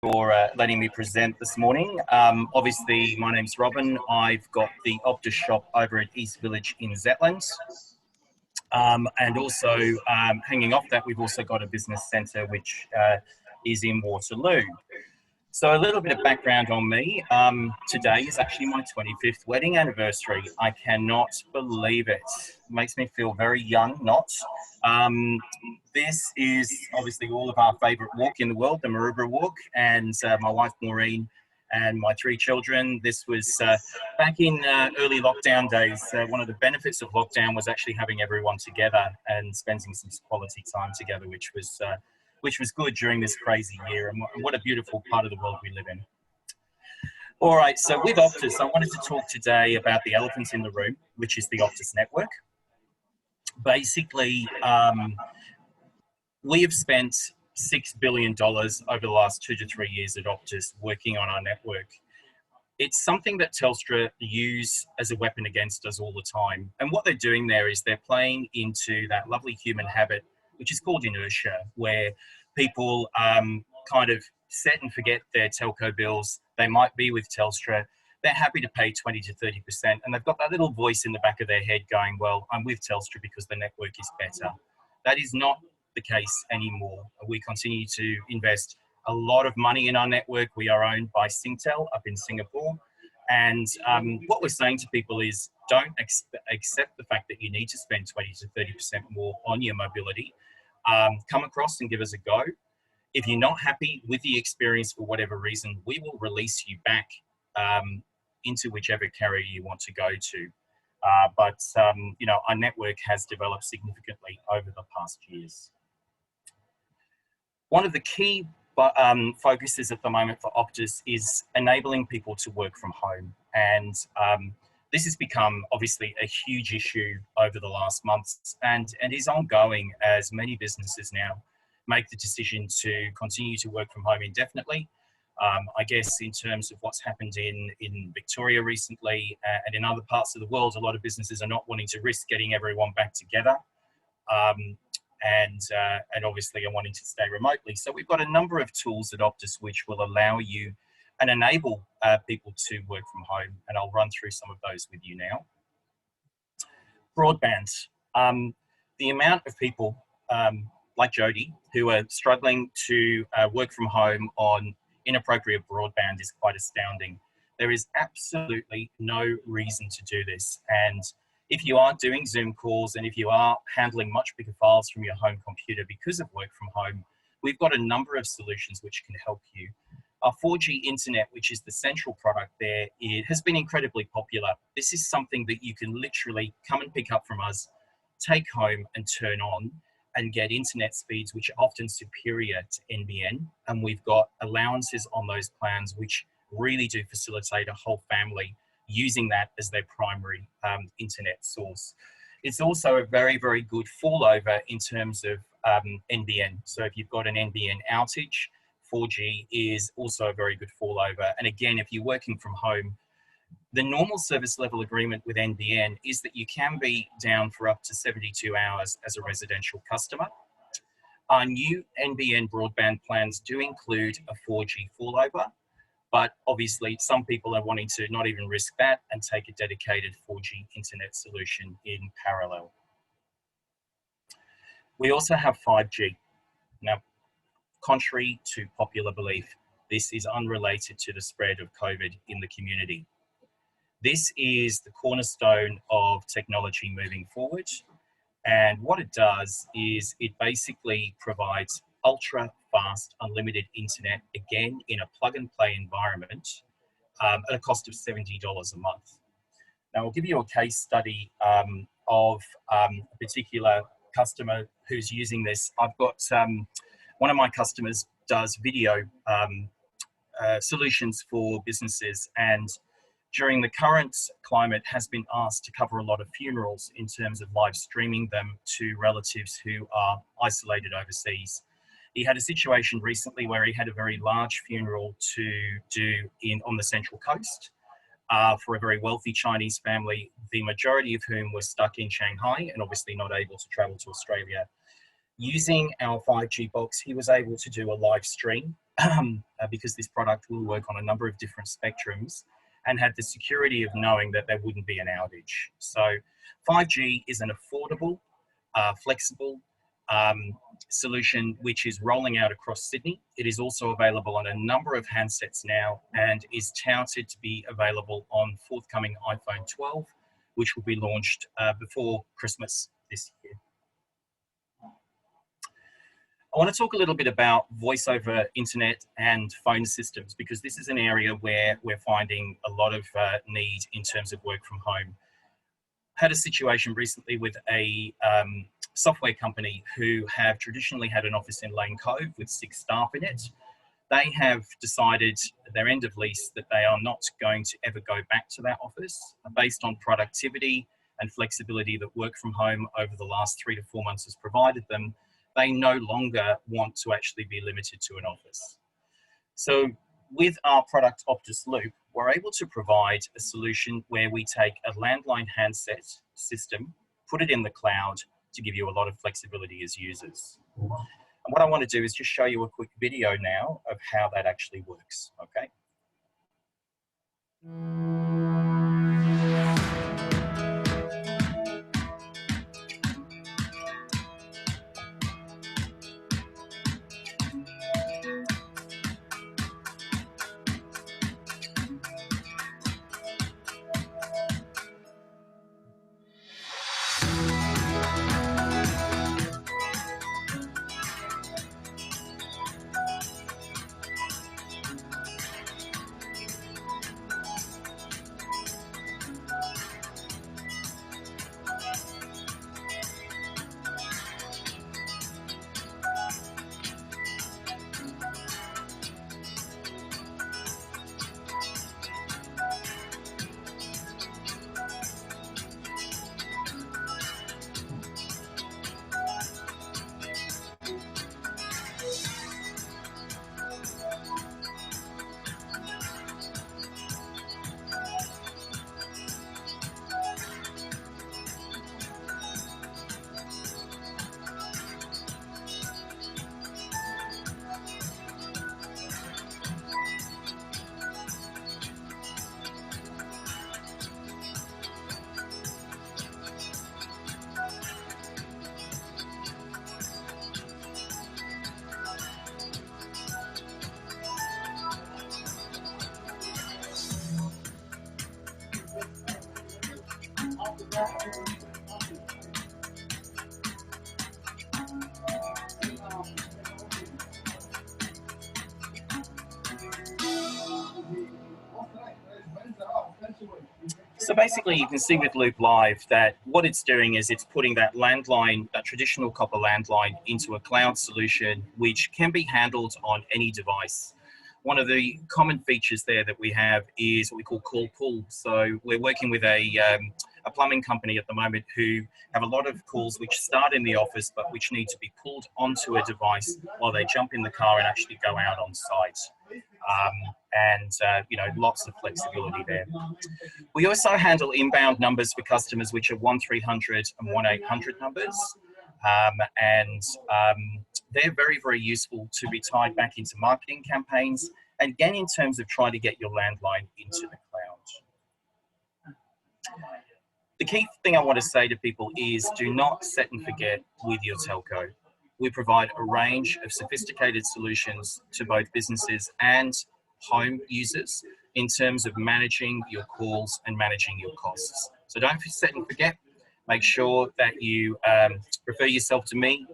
for letting me present this morning. Obviously, my name's Robin. I've got the Optus shop over at East Village in Zetland. And also, hanging off that, we've also got a business centre which is in Waterloo. So a little bit of background on me. Today is actually my 25th wedding anniversary. I cannot believe it. It makes me feel very young, not. This is obviously all of our favourite walk in the world, the Maroubra Walk, and my wife Maureen and my 3 children. This was back in early lockdown days. One of the benefits of lockdown was actually having everyone together and spending some quality time together, which was good during this crazy year. And what a beautiful part of the world we live in. All right, so with Optus, I wanted to talk today about the elephant in the room, which is the Optus network. Basically, we have spent $6 billion over the last 2 to 3 years at Optus working on our network. It's something that Telstra use as a weapon against us all the time. And what they're doing there is they're playing into that lovely human habit, which is called inertia, where people kind of set and forget their telco bills. They might be with Telstra. They're happy to pay 20 to 30%. And they've got that little voice in the back of their head going, well, I'm with Telstra because the network is better. That is not the case anymore. We continue to invest a lot of money in our network. We are owned by Singtel up in Singapore. And what we're saying to people is don't accept the fact that you need to spend 20 to 30% more on your mobility. Come across and give us a go. If you're not happy with the experience for whatever reason, we will release you back into whichever carrier you want to go to. But our network has developed significantly over the past years. One of the key focuses at the moment for Optus is enabling people to work from home. And this has become obviously a huge issue over the last months and is ongoing as many businesses now make the decision to continue to work from home indefinitely. I guess in terms of what's happened in Victoria recently and in other parts of the world, a lot of businesses are not wanting to risk getting everyone back together. And obviously are wanting to stay remotely. So we've got a number of tools at Optus which will allow you and enable people to work from home. And I'll run through some of those with you now. Broadband. The amount of people like Jody who are struggling to work from home on inappropriate broadband is quite astounding. There is absolutely no reason to do this. And if you are doing Zoom calls and if you are handling much bigger files from your home computer because of work from home, we've got a number of solutions which can help you. Our 4G internet, which is the central product there, it has been incredibly popular. This is something that you can literally come and pick up from us, take home and turn on and get internet speeds which are often superior to NBN. And we've got allowances on those plans which really do facilitate a whole family using that as their primary internet source. It's also a very, very good fallover in terms of NBN. So if you've got an NBN outage, 4G is also a very good fallover. And again, if you're working from home, the normal service level agreement with NBN is that you can be down for up to 72 hours as a residential customer. Our new NBN broadband plans do include a 4G fallover. But obviously, some people are wanting to not even risk that and take a dedicated 4G internet solution in parallel. We also have 5G. Now, contrary to popular belief, this is unrelated to the spread of COVID in the community. This is the cornerstone of technology moving forward. And what it does is it basically provides ultra fast, unlimited internet, again, in a plug and play environment at a cost of $70 a month. Now, I'll give you a case study of a particular customer who's using this. I've got one of my customers does video solutions for businesses, and during the current climate has been asked to cover a lot of funerals in terms of live streaming them to relatives who are isolated overseas. He had a situation recently where he had a very large funeral to do on the Central Coast for a very wealthy Chinese family, the majority of whom were stuck in Shanghai and obviously not able to travel to Australia. Using our 5G box, he was able to do a live stream because this product will work on a number of different spectrums and had the security of knowing that there wouldn't be an outage. So 5G is an affordable, flexible solution which is rolling out across Sydney. It is also available on a number of handsets now and is touted to be available on forthcoming iPhone 12, which will be launched before Christmas this year. I want to talk a little bit about voice over internet and phone systems, because this is an area where we're finding a lot of need in terms of work from home. Had a situation recently with a software company who have traditionally had an office in Lane Cove with 6 staff in it. They have decided at their end of lease that they are not going to ever go back to that office based on productivity and flexibility that work from home over the last 3 to 4 months has provided them. They no longer want to actually be limited to an office. So with our product Optus Loop, we're able to provide a solution where we take a landline handset system, put it in the cloud to give you a lot of flexibility as users. And what I want to do is just show you a quick video now of how that actually works, okay? So basically you can see with Loop Live that what it's doing is it's putting that landline, that traditional copper landline, into a cloud solution which can be handled on any device. One of the common features there that we have is what we call call pull. So we're working with a plumbing company at the moment who have a lot of calls which start in the office but which need to be pulled onto a device while they jump in the car and actually go out on site. You know, lots of flexibility there. We also handle inbound numbers for customers, which are 1300 and 1800 numbers. They're very, very useful to be tied back into marketing campaigns. And again, in terms of trying to get your landline into the cloud. The key thing I want to say to people is do not set and forget with your telco. We provide a range of sophisticated solutions to both businesses and home users in terms of managing your calls and managing your costs. So don't set and forget. Make sure that you refer yourself to me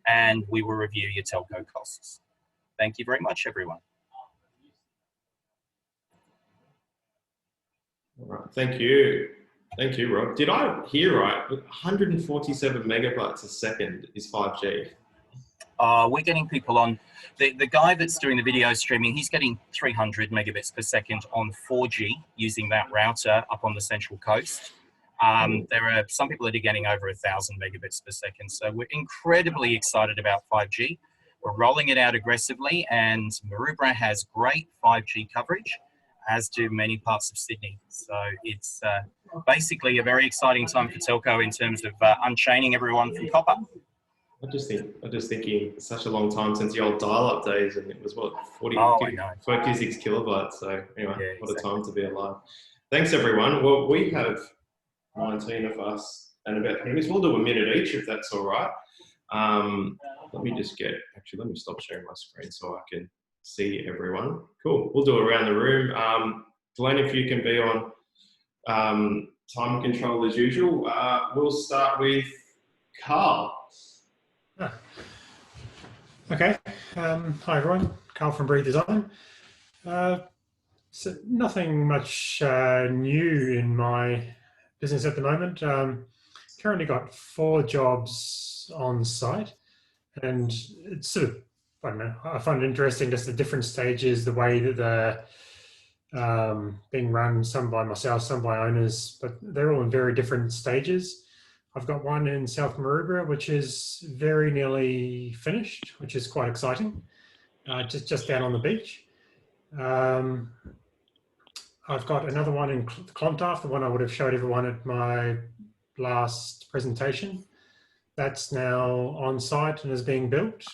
and we will review your telco costs. Thank you very much, everyone. All right. Thank you. Thank you, Rob. Did I hear right? 147 megabytes a second is 5G. We're getting people on, the guy that's doing the video streaming, he's getting 300 megabits per second on 4G using that router up on the Central Coast. There are some people that are getting over 1,000 megabits per second. So we're incredibly excited about 5G. We're rolling it out aggressively, and Maroubra has great 5G coverage, as do many parts of Sydney. So it's basically a very exciting time for telco in terms of unchaining everyone from copper. I'm just thinking it's such a long time since the old dial-up days, and it was what 40, I know. 46 kilobytes. So anyway, Yeah, what exactly. a time to be alive. Thanks everyone. Well, we have 19 of us and about 20 minutes. We'll do a minute each if that's all right. Let me just let me stop sharing my screen so I can see everyone. Cool. We'll do it around the room. Glenn, if you can be on time control as usual. We'll start with Carl. Ah. Okay. Hi everyone. Carl from Breathe Design. So nothing much new in my business at the moment. Currently got 4 jobs on site, and it's sort of, I don't know, I find it interesting just the different stages, the way that they're being run, some by myself, some by owners, but they're all in very different stages. I've got one in South Maroubra, which is very nearly finished, which is quite exciting, just down on the beach. I've got another one in Clontarf, the one I would have showed everyone at my last presentation. That's now on site and is being built.